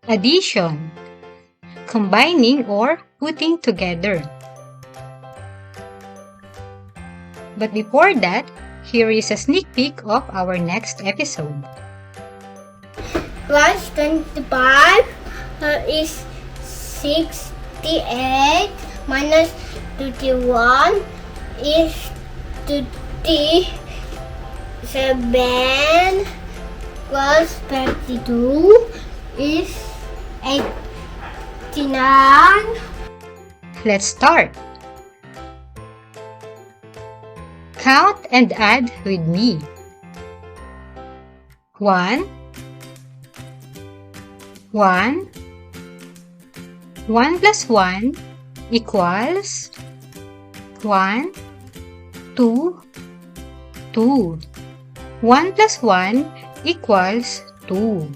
Addition, combining or putting together. But before that, here is a sneak peek of our next episode. Plus 25 is 68 minus 21 is 27 plus 32 is 89. Let's start. Count and add with me. 1 1 1 plus 1 equals 1 2 2 1 plus 1 equals 2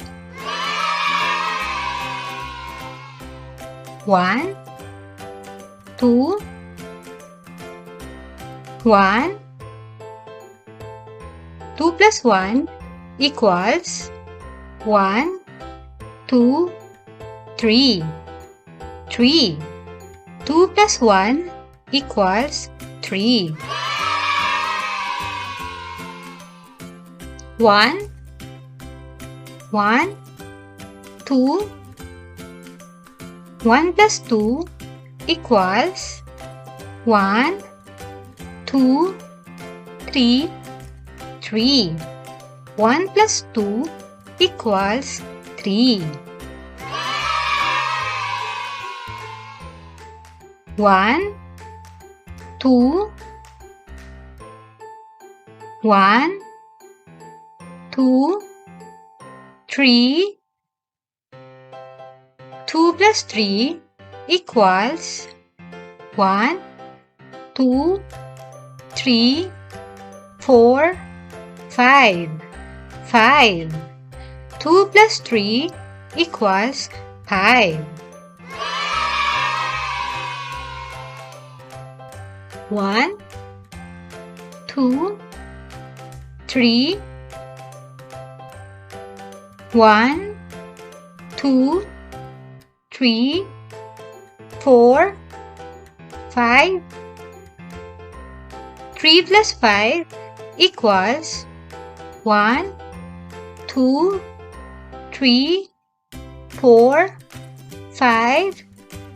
1 2 1 2 plus 1 equals 1 2 3 3 2 plus 1 equals 3 1 1 2 1 plus 2 equals 1 2 3 3 1 plus 2 equals 3 1 2 1 2 3 2 plus 3 equals 1 2 3 4 5 5 2 plus 3 equals 5 1 2 3 1 2 3 4 5 3 plus 5 equals 1 2 3 4 5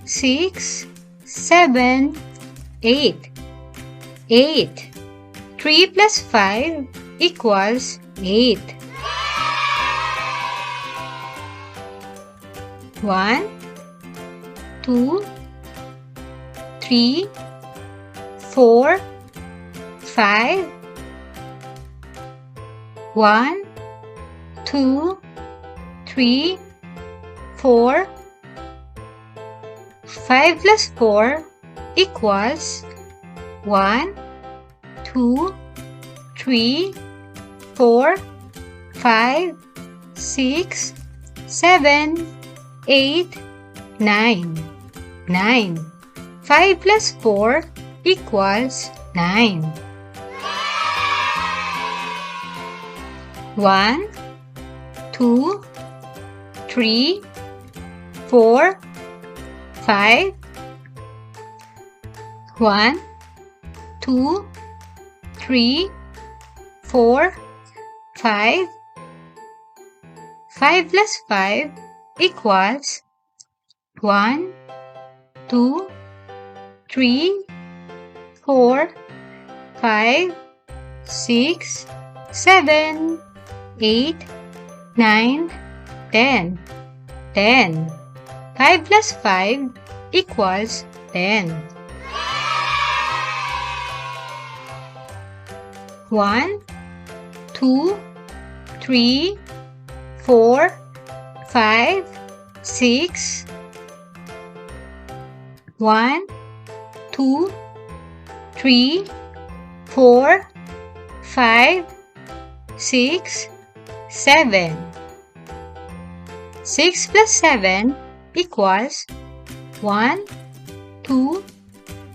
6 7 8 8 3 plus 5 equals 8 1 2 3 4 5 1 2 3 4 5 plus 4 equals 1 2 3 4 5 6 7 8 9 9 5 plus 4 equals 9 1 2 3 4 5 1 2 3 4 5 5 plus 5 equals 1 2 3 4 5 6 7 8 9 10 10 5 plus 5 equals 10 1 2 3 4 5 6 1 2 3 4 5 6 7 6 plus 7 equals 1 2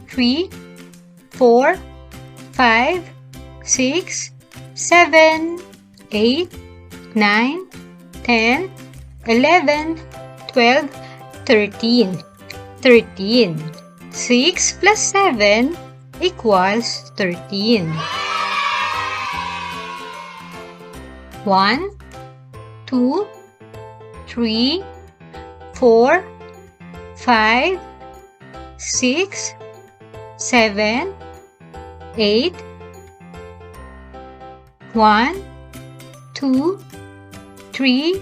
3 4 5 6 7 8 9 10 11 12, 13. 13. 6 plus 7 equals 13. 1, 2, 3, 4, 5, 6, 7, 8. 1, 2, 3,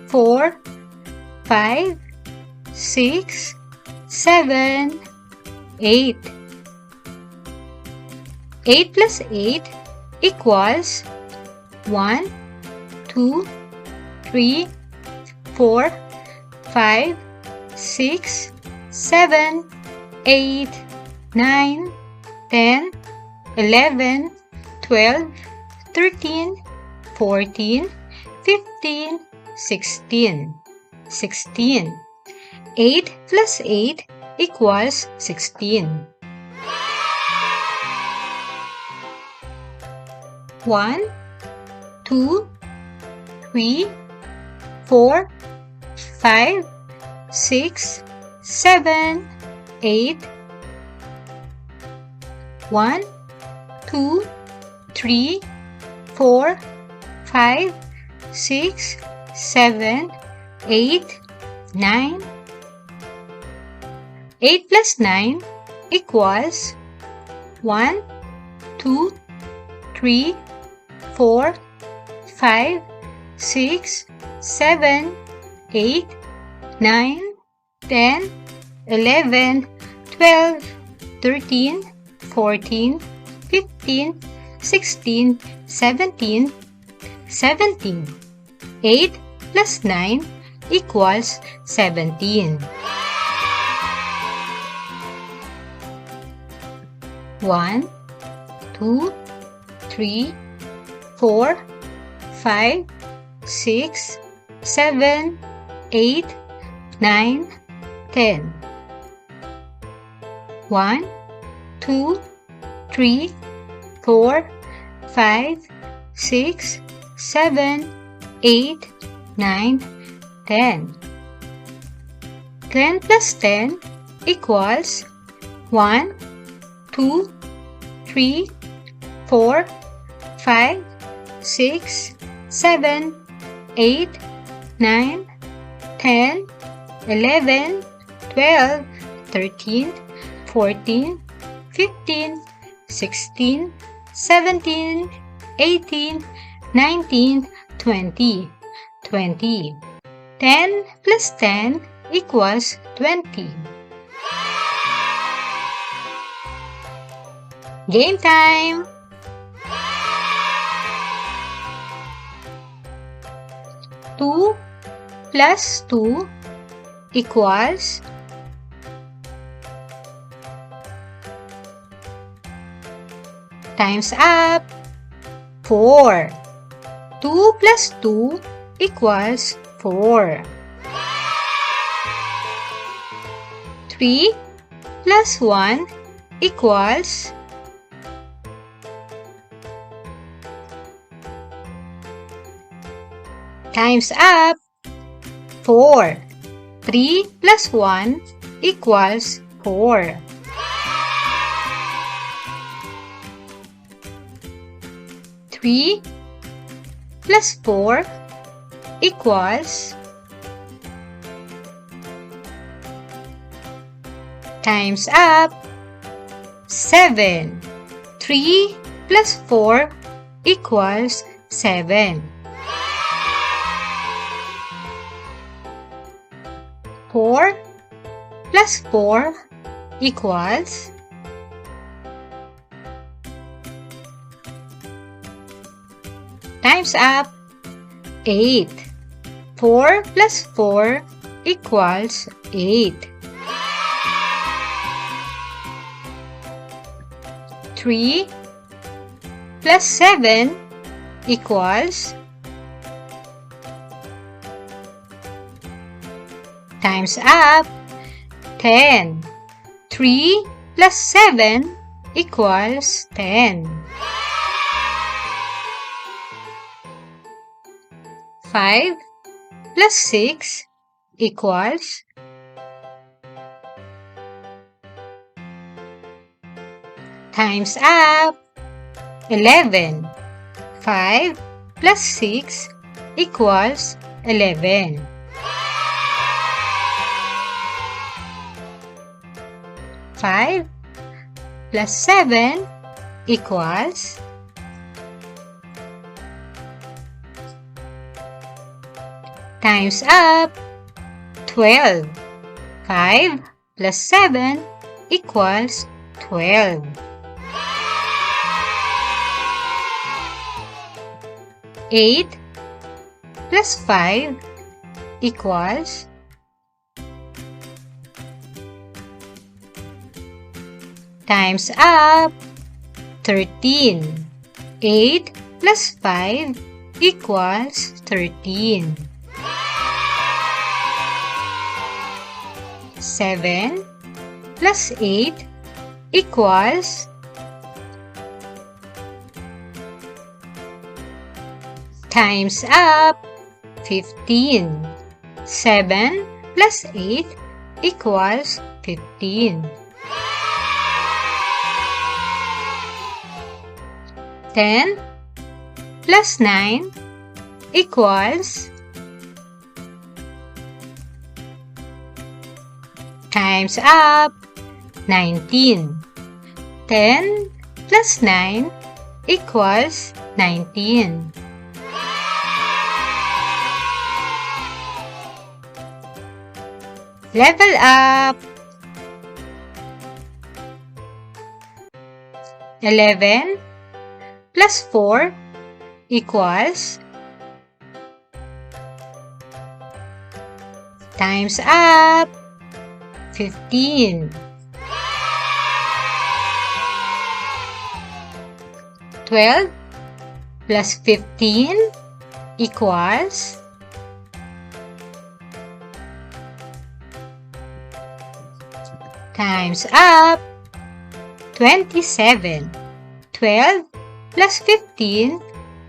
4, 5, 6, 7, 8. 8 plus 8 equals 1, 2, 3, 4, 5, 6, 7, 8, 9, 10, 11, 12, 13, 14, 15, 16. 16. 8 plus 8 equals 16. 1, 2, 3, 4, 5, 6, 7, 8. 1, 2, 3, 4, 5, 6, 7, 8, 9. 8 plus 9 equals 1, 2, 3, 4, 5, 6, 7, 8, 9, 10, 11, 12, 13, 14, 15, 16, 17, 17. 8 plus 9 equals 17. 1, 2, 3, 4, 5, 6, 7, 8, 9, 10. 1, 2, 3, 4, 5, 6, 7, 8, 9, 10. 10 plus 10 equals 1, 2, 3, 4, 5, 6, 7, 8, 9, 10, 11, 12, 13, 14, 15, 16, 17, 18, 19, 20. 20. 10 plus 10 equals 20. Game time! 2 plus 2 equals times up 4. 2 plus 2 equals 4. 3 plus 1 equals times up 4. 3 plus 1 equals 4. 3 plus 4 equals times up 7. 3 plus 4 equals 7. 4 plus 4 equals times up 8. 4 plus 4 equals 8. 3 plus 7 equals times up 10. 3 plus 7 equals 10. 5 plus 6 equals times up 11. 5 plus 6 equals 11. 5 plus 7 equals times up 12. 5 plus 7 equals 12. 8 plus 5 equals times up 13. 8 plus 5 equals 13. 7 plus 8 equals times up 15. 7 plus 8 equals 15. 10 plus 9 equals times up 19. 10 plus 9 equals 19. Level up. 11 plus 4 equals times up 15. 12 plus 15 equals times up 27. 12 plus 15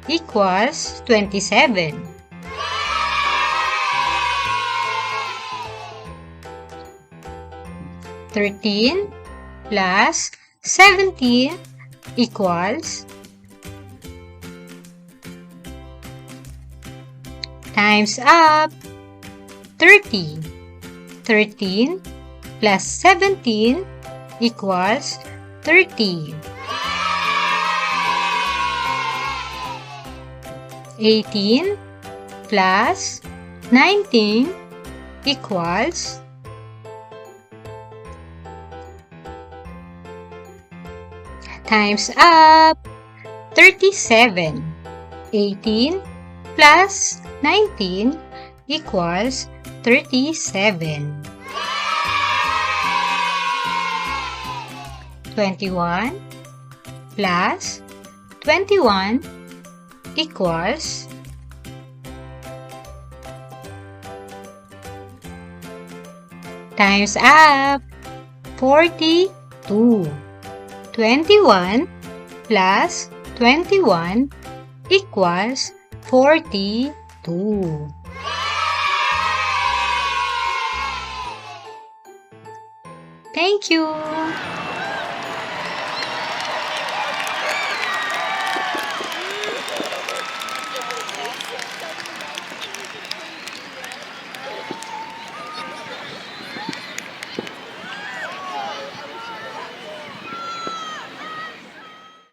equals 27. 13 plus 17 equals times up 30. 13 plus 17 equals 30. 18 plus 19 equals times up 37. 18 plus 19 equals 37. 21 plus 21 equals times up 42. 21 plus 21 equals 42. Thank you!